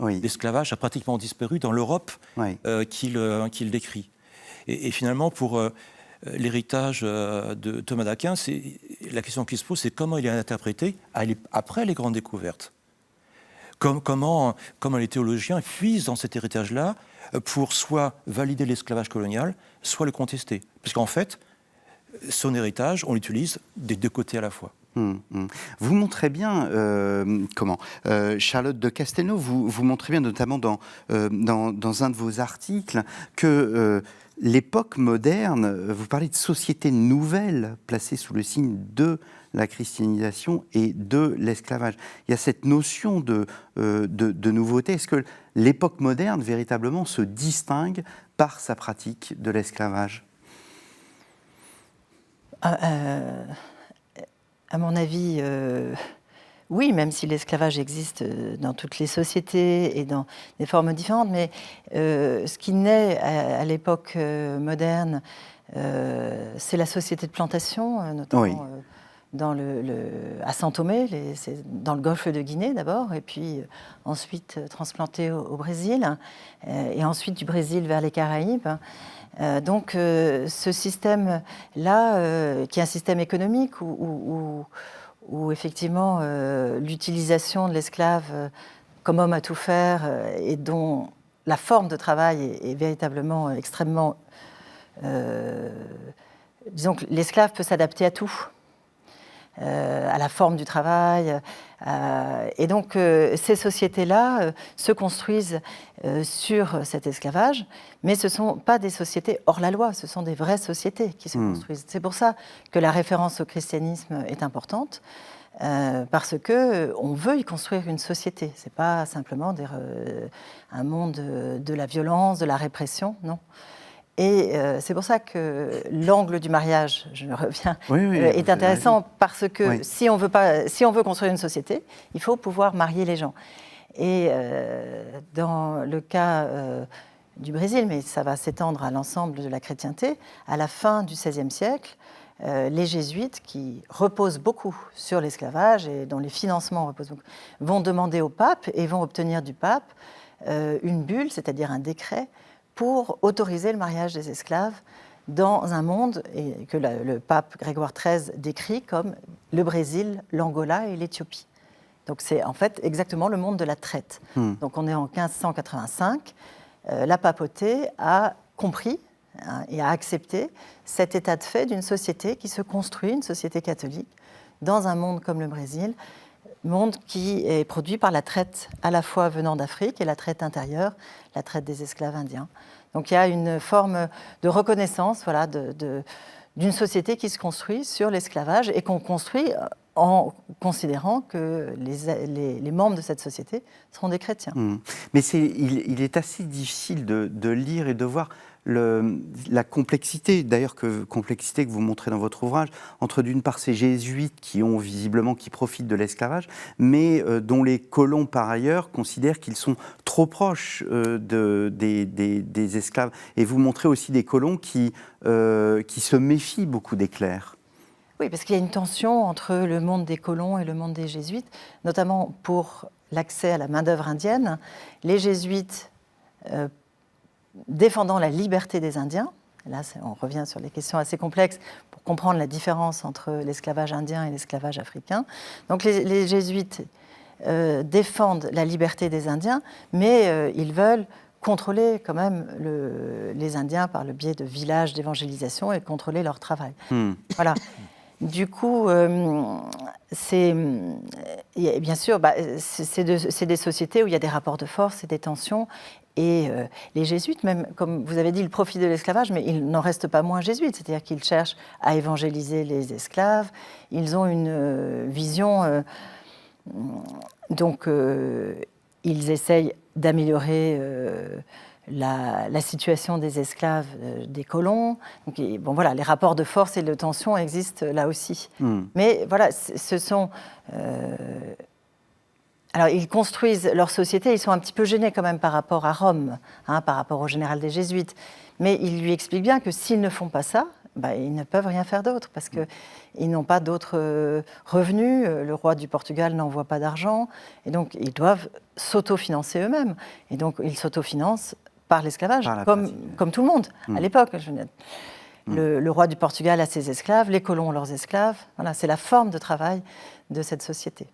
l'esclavage a pratiquement disparu dans l'Europe qu'il décrit. Et finalement, pour l'héritage de Thomas d'Aquin, la question qui se pose, c'est comment il est interprété après les grandes découvertes. Comment les théologiens puisent dans cet héritage-là pour soit valider l'esclavage colonial, soit le contester. Parce qu'en fait, son héritage, on l'utilise des deux côtés à la fois. Vous montrez bien, Charlotte de Castelnau, vous montrez bien notamment dans un de vos articles que l'époque moderne, vous parlez de société nouvelle placée sous le signe de la christianisation et de l'esclavage. Il y a cette notion de nouveauté. Est-ce que l'époque moderne, véritablement, se distingue par sa pratique de l'esclavage ? À mon avis, oui, même si l'esclavage existe dans toutes les sociétés et dans des formes différentes, mais ce qui naît à l'époque moderne, c'est la société de plantation, notamment à São Tomé, c'est dans le golfe de Guinée d'abord, et puis ensuite transplanté au Brésil, et ensuite du Brésil vers les Caraïbes. Donc ce système-là, qui est un système économique où effectivement l'utilisation de l'esclave comme homme à tout faire et dont la forme de travail est véritablement extrêmement... disons que l'esclave peut s'adapter à tout. À la forme du travail. Et donc, ces sociétés-là se construisent sur cet esclavage, mais ce ne sont pas des sociétés hors la loi, ce sont des vraies sociétés qui se construisent. C'est pour ça que la référence au christianisme est importante, parce qu'on veut y construire une société. Ce n'est pas simplement un monde de la violence, de la répression, non. Et c'est pour ça que l'angle du mariage, je reviens, est intéressant parce que si on veut construire une société, il faut pouvoir marier les gens. Et dans le cas du Brésil, mais ça va s'étendre à l'ensemble de la chrétienté, à la fin du XVIe siècle, les jésuites, qui reposent beaucoup sur l'esclavage et dont les financements reposent beaucoup, vont demander au pape et vont obtenir du pape une bulle, c'est-à-dire un décret, pour autoriser le mariage des esclaves dans un monde que le pape Grégoire XIII décrit comme le Brésil, l'Angola et l'Éthiopie. Donc c'est en fait exactement le monde de la traite. Donc on est en 1585, la papauté a compris et a accepté cet état de fait d'une société qui se construit, une société catholique, dans un monde comme le Brésil, monde qui est produit par la traite à la fois venant d'Afrique et la traite intérieure, la traite des esclaves indiens. Donc il y a une forme de reconnaissance d'une société qui se construit sur l'esclavage et qu'on construit en considérant que les membres de cette société seront des chrétiens. Mais il est assez difficile de lire et de voir la complexité, d'ailleurs complexité que vous montrez dans votre ouvrage, entre d'une part ces jésuites qui profitent de l'esclavage, mais dont les colons par ailleurs considèrent qu'ils sont trop proches des esclaves. Et vous montrez aussi des colons qui se méfient beaucoup des clercs. Oui, parce qu'il y a une tension entre le monde des colons et le monde des jésuites, notamment pour l'accès à la main-d'œuvre indienne. Les jésuites défendant la liberté des Indiens, là on revient sur les questions assez complexes pour comprendre la différence entre l'esclavage indien et l'esclavage africain. Donc les jésuites défendent la liberté des Indiens, mais ils veulent contrôler quand même les Indiens par le biais de villages d'évangélisation et contrôler leur travail. Voilà. Du coup, bien sûr, c'est des sociétés où il y a des rapports de force et des tensions. Et les jésuites, même, comme vous avez dit, ils profitent de l'esclavage, mais ils n'en restent pas moins jésuites. C'est-à-dire qu'ils cherchent à évangéliser les esclaves. Ils ont une vision... ils essayent d'améliorer la situation des esclaves, des colons. Donc, voilà, les rapports de force et de tension existent là aussi. Mais voilà, ce sont... Alors, ils construisent leur société, ils sont un petit peu gênés quand même par rapport à Rome, par rapport au général des Jésuites. Mais ils lui expliquent bien que s'ils ne font pas ça, ils ne peuvent rien faire d'autre, parce qu'ils n'ont pas d'autres revenus. Le roi du Portugal n'envoie pas d'argent, et donc ils doivent s'autofinancer eux-mêmes. Et donc, ils s'autofinancent par l'esclavage, comme tout le monde à l'époque. Le roi du Portugal a ses esclaves, les colons ont leurs esclaves. Voilà, c'est la forme de travail de cette société.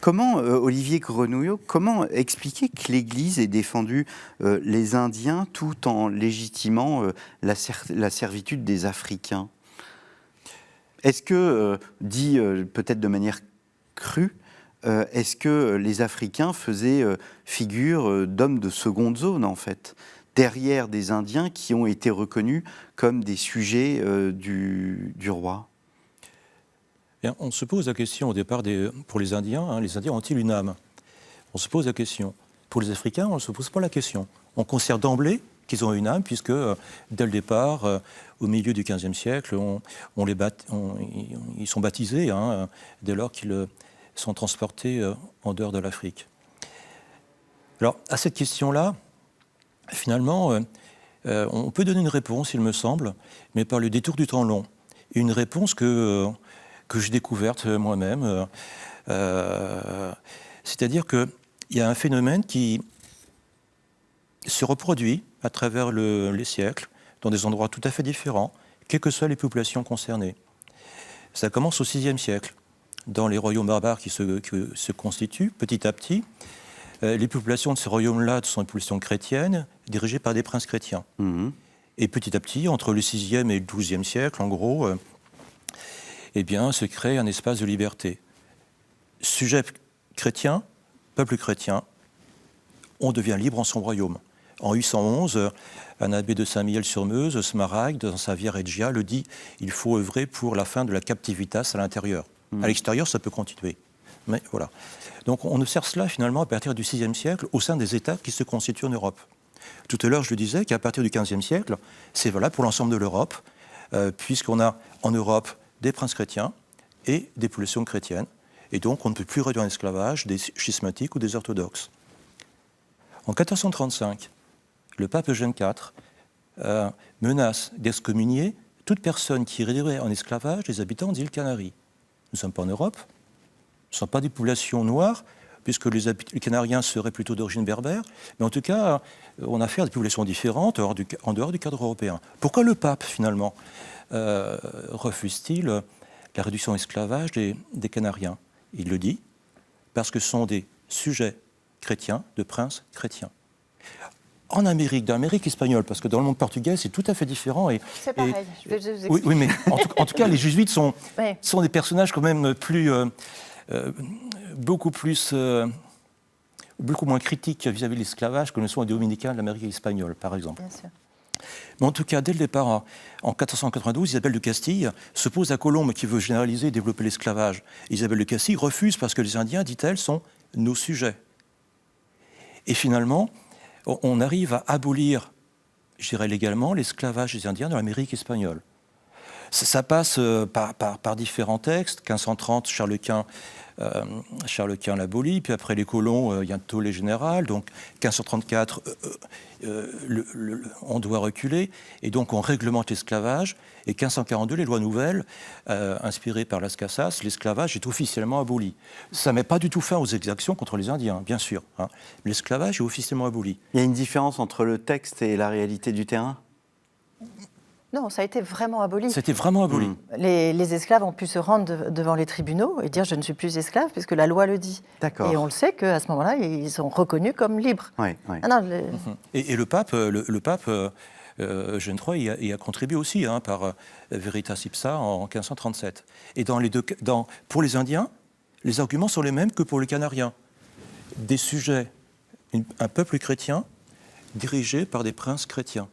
Comment, Olivier Grenouillot, comment expliquer que l'Église ait défendu les Indiens tout en légitimant la servitude des Africains ? Est-ce que, dit peut-être de manière crue, est-ce que les Africains faisaient figure d'hommes de seconde zone, en fait, derrière des Indiens qui ont été reconnus comme des sujets du roi? Bien, on se pose la question au départ pour les Indiens, les Indiens ont-ils une âme? On se pose la question. Pour les Africains, on ne se pose pas la question. On considère d'emblée qu'ils ont une âme, puisque dès le départ, au milieu du XVe siècle, ils sont baptisés dès lors qu'ils sont transportés en dehors de l'Afrique. Alors, à cette question-là, finalement, on peut donner une réponse, il me semble, mais par le détour du temps long. Une réponse que j'ai découverte moi-même. C'est-à-dire qu'il y a un phénomène qui se reproduit à travers les siècles, dans des endroits tout à fait différents, quelles que soient les populations concernées. Ça commence au VIe siècle, dans les royaumes barbares qui se constituent petit à petit. Les populations de ces royaumes-là sont des populations chrétiennes, dirigées par des princes chrétiens. Et petit à petit, entre le VIe et le XIIe siècle, en gros, eh bien, se crée un espace de liberté. Sujet chrétien, peuple chrétien, on devient libre en son royaume. En 811, un abbé de Saint-Mihiel-sur-Meuse, Smaragde, dans sa Via Regia, le dit, il faut œuvrer pour la fin de la captivitas à l'intérieur. À l'extérieur, ça peut continuer. Mais voilà. Donc on observe cela finalement à partir du VIe siècle au sein des États qui se constituent en Europe. Tout à l'heure, je le disais qu'à partir du XVe siècle, c'est valable pour l'ensemble de l'Europe, puisqu'on a en Europe des princes chrétiens et des populations chrétiennes. Et donc on ne peut plus réduire en esclavage des schismatiques ou des orthodoxes. En 1435, le pape Eugène IV menace d'excommunier toute personne qui réduirait en esclavage les habitants des îles Canaries. Nous ne sommes pas en Europe, ce ne sont pas des populations noires, puisque les Canariens seraient plutôt d'origine berbère, mais en tout cas, on a affaire à des populations différentes en dehors du cadre européen. Pourquoi le pape, finalement, refuse-t-il la réduction à l'esclavage des Canariens? Il le dit, parce que ce sont des sujets chrétiens, de princes chrétiens. En Amérique, dans l'Amérique espagnole, parce que dans le monde portugais, c'est tout à fait différent. C'est pareil. Oui, mais en tout cas, les jésuites sont des personnages quand même beaucoup moins critiques vis-à-vis de l'esclavage que ne sont les dominicains de l'Amérique espagnole, par exemple. Bien sûr. Mais en tout cas, dès le départ, en 1492, Isabelle de Castille s'oppose à Colombe qui veut généraliser et développer l'esclavage. Isabelle de Castille refuse parce que les Indiens, dit-elle, sont nos sujets. Et finalement, on arrive à abolir, je dirais légalement, l'esclavage des Indiens dans l'Amérique espagnole. Ça passe par différents textes. 1530, Charles Quint l'abolit, puis après les colons, il y a un tollé général. Donc 1534, on doit reculer, et donc on réglemente l'esclavage. Et 1542, les lois nouvelles, inspirées par Las Casas, l'esclavage est officiellement aboli. Ça ne met pas du tout fin aux exactions contre les Indiens, bien sûr. Mais l'esclavage est officiellement aboli. Il y a une différence entre le texte et la réalité du terrain? Non, ça a été vraiment aboli. C'était vraiment aboli. Les esclaves ont pu se rendre devant les tribunaux et dire « je ne suis plus esclave » puisque la loi le dit. D'accord. Et on le sait qu'à ce moment-là, ils sont reconnus comme libres. Oui. Ah non, Et le pape, Eugène III y a contribué aussi par Veritas Ipsa en 1537. Et pour les Indiens, les arguments sont les mêmes que pour les Canariens. Des sujets, un peuple chrétien dirigé par des princes chrétiens.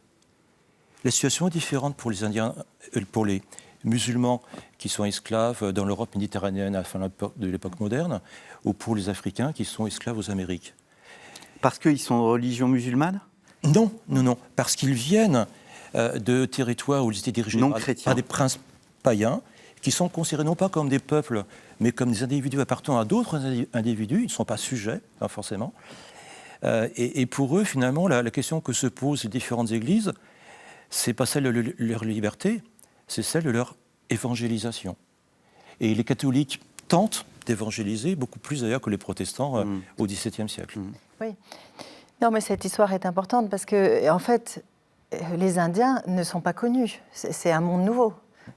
La situation est différente pour les Indiens, pour les musulmans qui sont esclaves dans l'Europe méditerranéenne à la fin de l'époque moderne, ou pour les Africains qui sont esclaves aux Amériques. Parce qu'ils sont de religion musulmane? Non, parce qu'ils viennent de territoires où ils étaient dirigés par des princes païens, qui sont considérés non pas comme des peuples, mais comme des individus appartenant à d'autres individus. Ils ne sont pas sujets, forcément. Et pour eux, finalement, la question que se posent les différentes églises, c'est pas celle de leur liberté, c'est celle de leur évangélisation. Et les catholiques tentent d'évangéliser beaucoup plus d'ailleurs que les protestants au XVIIe siècle. Oui. Non, mais cette histoire est importante parce que, en fait, les Indiens ne sont pas connus. C'est un monde nouveau.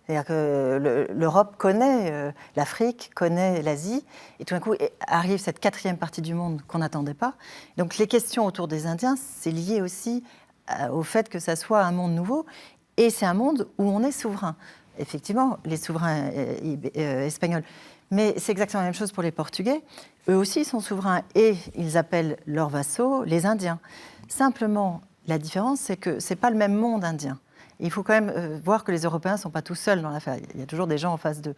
C'est-à-dire que l'Europe connaît l'Afrique, connaît l'Asie, et tout d'un coup arrive cette quatrième partie du monde qu'on n'attendait pas. Donc les questions autour des Indiens, c'est lié aussi au fait que ça soit un monde nouveau, et c'est un monde où on est souverain. effectivement, les souverains espagnols. Mais c'est exactement la même chose pour les Portugais. Eux aussi sont souverains et ils appellent leurs vassaux les Indiens. Simplement, la différence, c'est que ce n'est pas le même monde indien. Il faut quand même voir que les Européens ne sont pas tout seuls dans l'affaire. Il y a toujours des gens en face d'eux.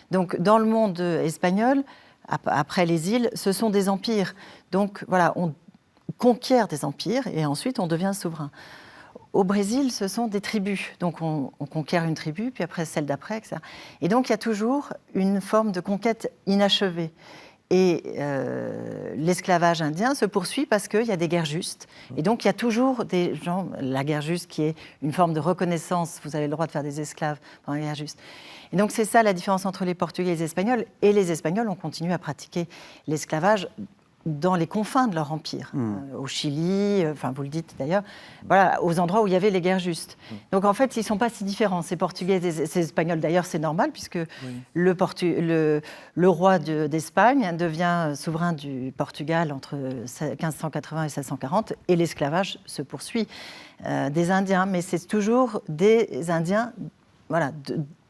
Donc, dans le monde espagnol, après les îles, ce sont des empires. Donc, voilà, on conquiert des empires et ensuite on devient souverain. Au Brésil, ce sont des tribus. Donc, on conquiert une tribu, puis après celle d'après, etc. Et donc, il y a toujours une forme de conquête inachevée. Et l'esclavage indien se poursuit parce qu'il y a des guerres justes. Et donc, il y a toujours des gens, la guerre juste qui est une forme de reconnaissance, vous avez le droit de faire des esclaves pendant la guerre juste. Et donc, c'est ça la différence entre les Portugais et les Espagnols. Et les Espagnols ont continué à pratiquer l'esclavage dans les confins de leur empire, au Chili, enfin vous le dites d'ailleurs, voilà, aux endroits où il y avait les guerres justes. Donc en fait, ils ne sont pas si différents, ces Portugais et ces Espagnols. D'ailleurs, c'est normal, puisque le roi d'Espagne devient souverain du Portugal entre 1580 et 1640, et l'esclavage se poursuit des Indiens. Mais c'est toujours des Indiens, voilà,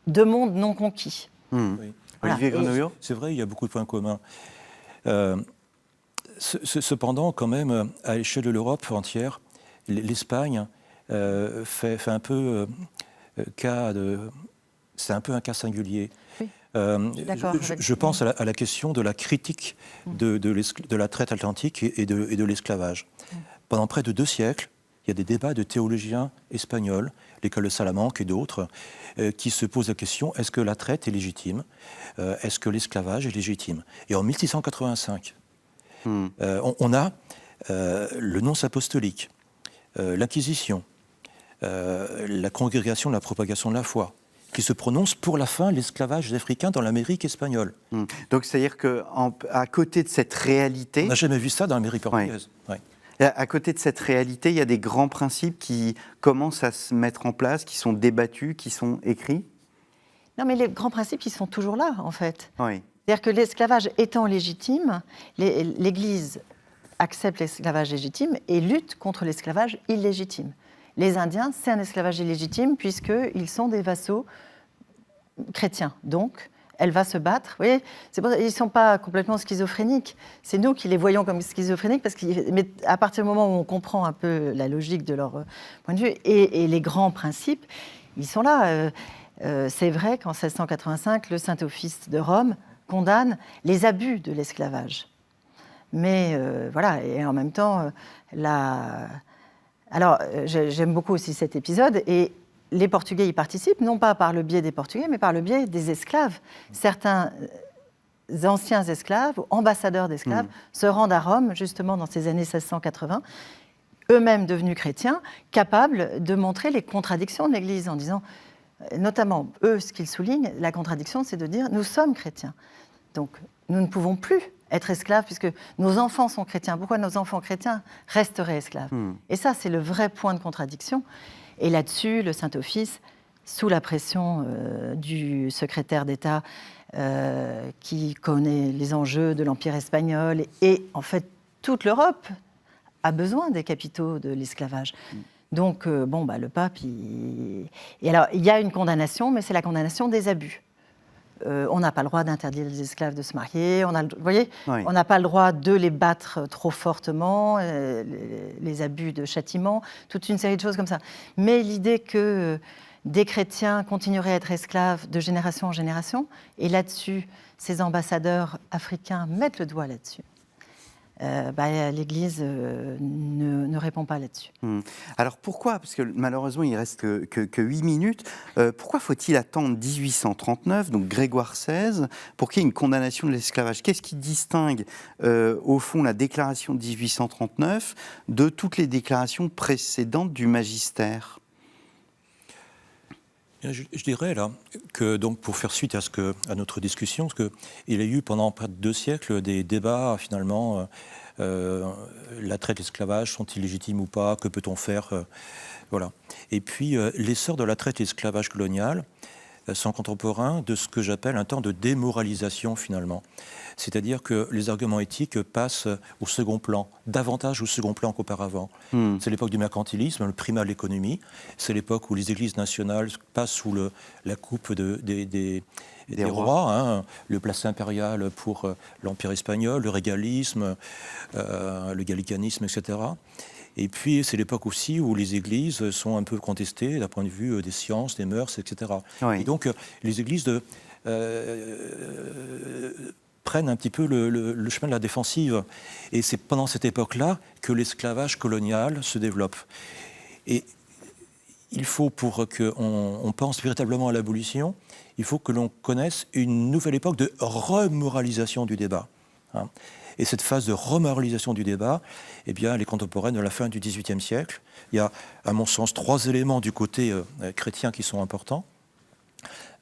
de mondes non conquis. Voilà. Olivier Grenouillot ? C'est vrai, il y a beaucoup de points communs. Cependant, quand même, à l'échelle de l'Europe entière, l'Espagne fait un peu cas de... C'est un peu un cas singulier. Oui. Je pense à la question de la critique de la traite atlantique et de l'esclavage. Pendant près de 2 siècles, il y a des débats de théologiens espagnols, l'école de Salamanque et d'autres, qui se posent la question, est-ce que la traite est légitime ? Est-ce que l'esclavage est légitime ? Et en 1685, on a le nonce apostolique, l'Inquisition, la congrégation de la propagation de la foi, qui se prononce pour la fin de l'esclavage africain dans l'Amérique espagnole. Donc c'est-à-dire qu'à côté de cette réalité... On n'a jamais vu ça dans l'Amérique portugaise. Ouais. À côté de cette réalité, il y a des grands principes qui commencent à se mettre en place, qui sont débattus, qui sont écrits. Non, mais les grands principes, ils sont toujours là, en fait. Oui. C'est-à-dire que l'esclavage étant légitime, l'Église accepte l'esclavage légitime et lutte contre l'esclavage illégitime. Les Indiens, c'est un esclavage illégitime puisqu'ils sont des vassaux chrétiens. Donc, elle va se battre. Vous voyez, c'est pour ça, ils ne sont pas complètement schizophréniques. C'est nous qui les voyons comme schizophréniques, mais à partir du moment où on comprend un peu la logique de leur point de vue et les grands principes, ils sont là. C'est vrai qu'en 1685, le Saint-Office de Rome condamne les abus de l'esclavage. Mais voilà, et en même temps, alors j'aime beaucoup aussi cet épisode, et les Portugais y participent, non pas par le biais des Portugais, mais par le biais des esclaves. Certains anciens esclaves, ou ambassadeurs d'esclaves, se rendent à Rome, justement dans ces années 1680, eux-mêmes devenus chrétiens, capables de montrer les contradictions de l'Église, en disant, notamment, eux, ce qu'ils soulignent, la contradiction, c'est de dire, nous sommes chrétiens. Donc, nous ne pouvons plus être esclaves, puisque nos enfants sont chrétiens. Pourquoi nos enfants chrétiens resteraient esclaves ? Et ça, c'est le vrai point de contradiction. Et là-dessus, le Saint-Office, sous la pression du secrétaire d'État qui connaît les enjeux de l'Empire espagnol, et en fait, toute l'Europe a besoin des capitaux de l'esclavage. Donc, le pape... Et alors, il y a une condamnation, mais c'est la condamnation des abus. On n'a pas le droit d'interdire les esclaves de se marier, vous voyez, on n'a pas le droit de les battre trop fortement, les abus de châtiment, toute une série de choses comme ça. Mais l'idée que des chrétiens continueraient à être esclaves de génération en génération, et là-dessus, ces ambassadeurs africains mettent le doigt là-dessus. L'Église ne répond pas là-dessus. Alors pourquoi, parce que malheureusement il ne reste que 8 minutes, pourquoi faut-il attendre 1839, donc Grégoire XVI, pour qu'il y ait une condamnation de l'esclavage ? Qu'est-ce qui distingue au fond la déclaration de 1839 de toutes les déclarations précédentes du magistère ? Je dirais là que, donc, pour faire suite à notre discussion, parce qu'il y a eu pendant près de 2 siècles des débats finalement, la traite, l'esclavage, sont-ils légitimes ou pas, que peut-on faire, voilà. Et puis l'essor de la traite et l'esclavage colonial sont contemporains de ce que j'appelle un temps de démoralisation finalement. C'est-à-dire que les arguments éthiques passent au second plan, davantage au second plan qu'auparavant. C'est l'époque du mercantilisme, le primat de l'économie. C'est l'époque où les églises nationales passent sous la coupe des rois, hein, le placé impérial pour l'Empire espagnol, le régalisme, le gallicanisme, etc. Et puis, c'est l'époque aussi où les églises sont un peu contestées d'un point de vue des sciences, des mœurs, etc. Oui. Et donc, les églises prennent un petit peu le chemin de la défensive. Et c'est pendant cette époque-là que l'esclavage colonial se développe. Et il faut, pour qu'on pense véritablement à l'abolition, il faut que l'on connaisse une nouvelle époque de remoralisation du débat. Hein. Et cette phase de remoralisation du débat, eh bien, elle est contemporaine de la fin du XVIIIe siècle. Il y a, à mon sens, 3 éléments du côté chrétien qui sont importants.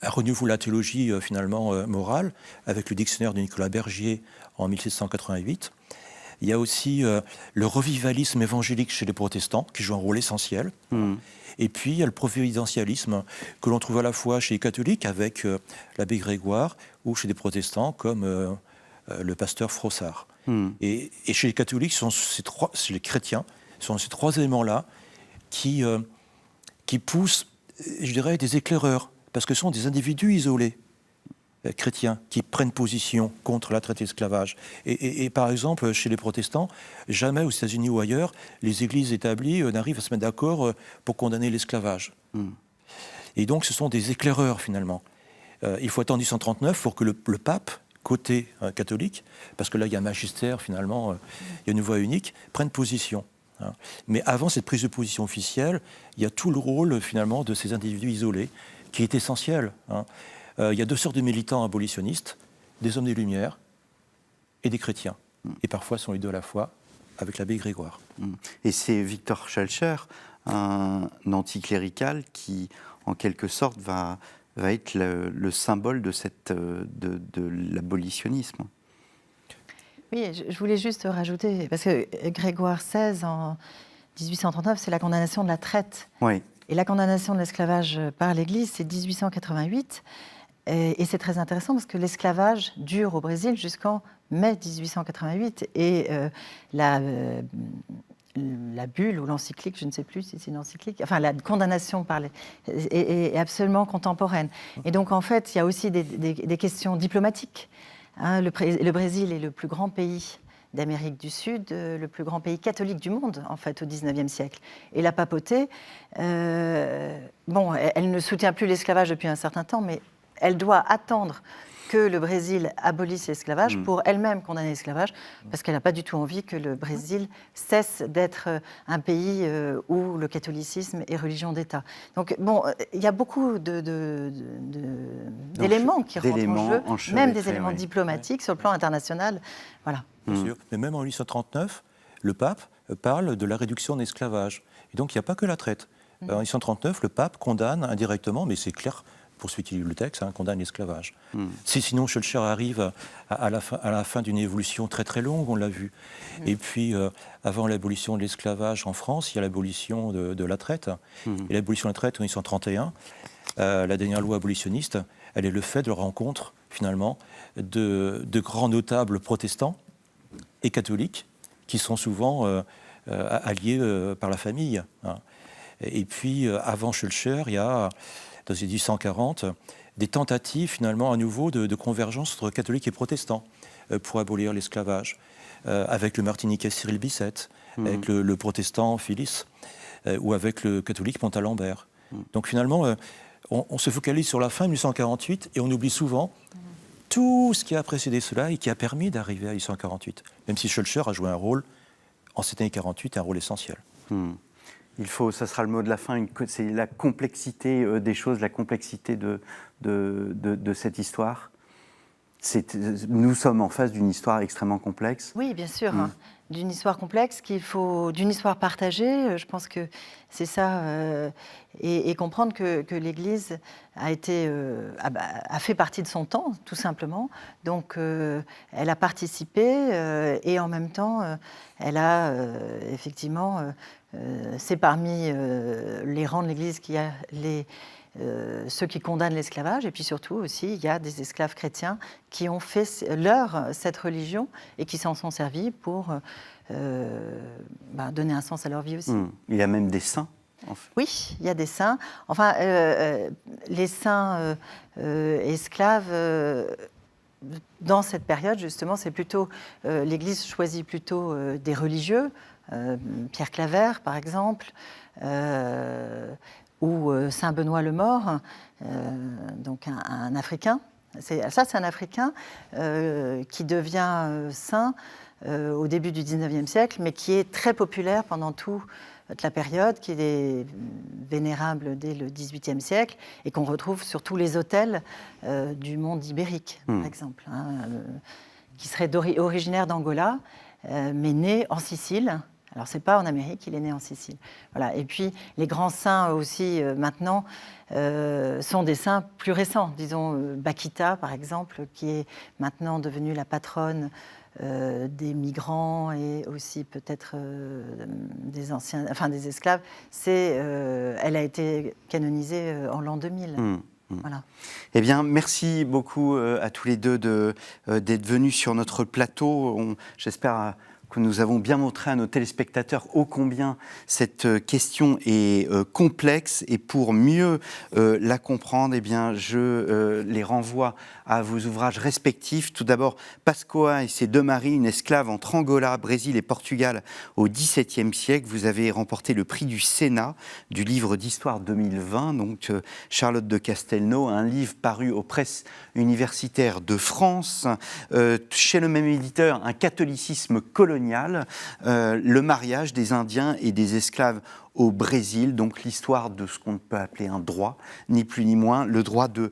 Un renouveau de la théologie, finalement, morale, avec le dictionnaire de Nicolas Bergier en 1788. Il y a aussi le revivalisme évangélique chez les protestants, qui joue un rôle essentiel. Et puis, il y a le providentialisme que l'on trouve à la fois chez les catholiques, avec l'abbé Grégoire, ou chez des protestants, comme le pasteur Frossard. Et chez les catholiques, chez les chrétiens, ce sont ces 3 éléments-là qui poussent, je dirais, des éclaireurs, parce que ce sont des individus isolés, chrétiens, qui prennent position contre la traite et l'esclavage. Et par exemple, chez les protestants, jamais aux États-Unis ou ailleurs, les églises établies n'arrivent à se mettre d'accord pour condamner l'esclavage. Et donc, ce sont des éclaireurs, finalement. Il faut attendre 1839 pour que le pape, côté catholique, parce que là, il y a un magistère, finalement, il y a une voix unique, prenne position. Hein. Mais avant cette prise de position officielle, il y a tout le rôle, finalement, de ces individus isolés, qui est essentiel. Hein. Il y a 2 sortes de militants abolitionnistes, des hommes des Lumières et des chrétiens. Et parfois, sont les 2 à la fois, avec l'abbé Grégoire. Et c'est Victor Schœlcher, un anticlérical, qui, en quelque sorte, va être le symbole de l'abolitionnisme. Oui, je voulais juste rajouter, parce que Grégoire XVI, en 1839, c'est la condamnation de la traite. Oui. Et la condamnation de l'esclavage par l'Église, c'est 1888. Et c'est très intéressant parce que l'esclavage dure au Brésil jusqu'en mai 1888. Et la bulle ou l'encyclique, je ne sais plus si c'est une encyclique, enfin la condamnation est absolument contemporaine. Et donc en fait, il y a aussi des questions diplomatiques. Hein, le Brésil est le plus grand pays d'Amérique du Sud, le plus grand pays catholique du monde, en fait, au XIXe siècle. Et la papauté, elle ne soutient plus l'esclavage depuis un certain temps, mais elle doit attendre que le Brésil abolisse l'esclavage pour elle-même condamner l'esclavage, parce qu'elle n'a pas du tout envie que le Brésil cesse d'être un pays où le catholicisme est religion d'État. Donc, il y a beaucoup d'éléments qui rentrent en jeu, même des éléments diplomatiques sur le plan international. Voilà. Bien sûr. Mais même en 1839, le pape parle de la réduction de l'esclavage. Et donc, il n'y a pas que la traite. En 1839, le pape condamne indirectement, mais c'est clair pour celui qui lit le texte, condamne l'esclavage. Sinon, Schœlcher arrive à la fin d'une évolution très très longue, on l'a vu. Et puis, avant l'abolition de l'esclavage en France, il y a l'abolition de la traite. Et l'abolition de la traite en 1831, la dernière loi abolitionniste, elle est le fait de la rencontre, finalement, de grands notables protestants et catholiques, qui sont souvent alliés par la famille. Hein. Et puis, avant Schœlcher, il y a, dans les 1840, des tentatives, finalement, à nouveau, de convergence entre catholiques et protestants pour abolir l'esclavage, avec le Martiniquais Cyril Bicêtre, avec le protestant Phyllis, ou avec le catholique Montalembert. Donc, finalement, on se focalise sur la fin de 1848 et on oublie souvent tout ce qui a précédé cela et qui a permis d'arriver à 1848, même si Schœlcher a joué un rôle, en cette année 48, un rôle essentiel. Ça sera le mot de la fin, c'est la complexité des choses, la complexité de cette histoire. Nous sommes en face d'une histoire extrêmement complexe. Oui, bien sûr, d'une histoire complexe, d'une histoire partagée. Je pense que c'est ça, et comprendre que l'Église a fait partie de son temps, tout simplement. Donc, elle a participé et en même temps, elle a effectivement, c'est parmi les rangs de l'Église qu'il y a ceux qui condamnent l'esclavage, et puis surtout aussi, il y a des esclaves chrétiens qui ont fait cette religion et qui s'en sont servis pour donner un sens à leur vie aussi. Il y a même des saints, en fait. Oui, il y a des saints. Enfin, les saints esclaves, dans cette période, justement, c'est plutôt... l'Église choisit plutôt des religieux, Pierre Claver, par exemple, ou Saint Benoît le Mort, donc un Africain. C'est un Africain qui devient saint au début du XIXe siècle, mais qui est très populaire pendant toute la période, qui est vénérable dès le XVIIIe siècle, et qu'on retrouve sur tous les autels du monde ibérique, par exemple, qui serait originaire d'Angola, mais né en Sicile. Alors, ce n'est pas en Amérique, il est né en Sicile. Voilà. Et puis, les grands saints aussi, maintenant, sont des saints plus récents. Disons, Bakita, par exemple, qui est maintenant devenue la patronne des migrants et aussi peut-être des esclaves. Elle a été canonisée en l'an 2000. Voilà. Eh bien, merci beaucoup à tous les deux d'être venus sur notre plateau. J'espère que nous avons bien montré à nos téléspectateurs ô combien cette question est complexe, et pour mieux la comprendre, eh bien, je les renvoie à vos ouvrages respectifs. Tout d'abord, Pascoa et ses deux maris, une esclave entre Angola, Brésil et Portugal au XVIIe siècle. Vous avez remporté le prix du Sénat du livre d'histoire 2020, donc Charlotte de Castelnau, un livre paru aux presses universitaires de France, chez le même éditeur, Un catholicisme colonial, le mariage des Indiens et des esclaves au Brésil, donc l'histoire de ce qu'on peut appeler un droit, ni plus ni moins, le droit de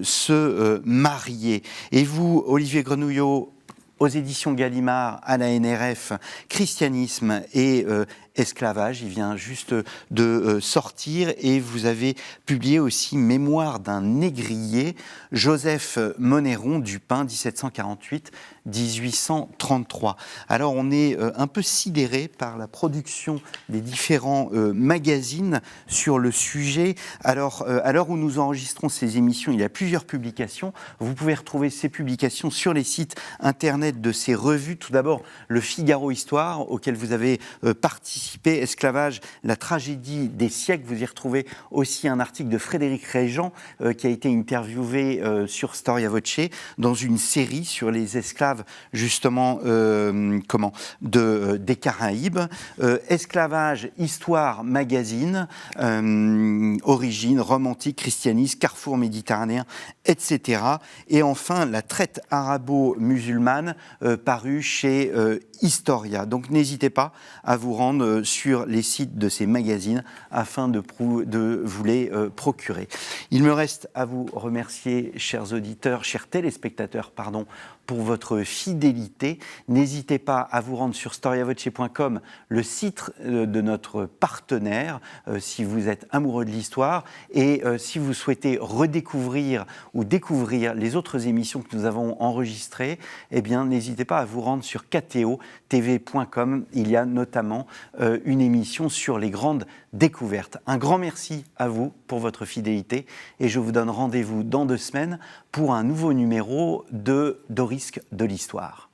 se marier. Et vous, Olivier Grenouillot, aux éditions Gallimard, à la NRF, Christianisme et esclavage, il vient juste de sortir, et vous avez publié aussi Mémoire d'un négrier, Joseph Monéron Dupin, 1748-1833. Alors on est un peu sidéré par la production des différents magazines sur le sujet. Alors à l'heure où nous enregistrons ces émissions, il y a plusieurs publications. Vous pouvez retrouver ces publications sur les sites internet de ces revues. Tout d'abord, le Figaro Histoire, auquel vous avez participé, Esclavage, la tragédie des siècles. Vous y retrouvez aussi un article de Frédéric Régent qui a été interviewé sur Storia Voce dans une série sur les esclaves justement des Caraïbes. Esclavage, Histoire, Magazine, Origine, Romantique, Christianisme, Carrefour méditerranéen, etc. Et enfin, la traite arabo-musulmane parue chez Historia. Donc n'hésitez pas à vous rendre sur les sites de ces magazines afin de vous les procurer. Il me reste à vous remercier, chers auditeurs, chers téléspectateurs, pour votre fidélité. N'hésitez pas à vous rendre sur storiavoce.com, le site de notre partenaire, si vous êtes amoureux de l'histoire, et si vous souhaitez redécouvrir ou découvrir les autres émissions que nous avons enregistrées, eh bien, n'hésitez pas à vous rendre sur KTO-TV.com. Il y a notamment une émission sur les grandes découvertes. Un grand merci à vous pour votre fidélité, et je vous donne rendez-vous dans 2 semaines pour un nouveau numéro de Risque de l'Histoire.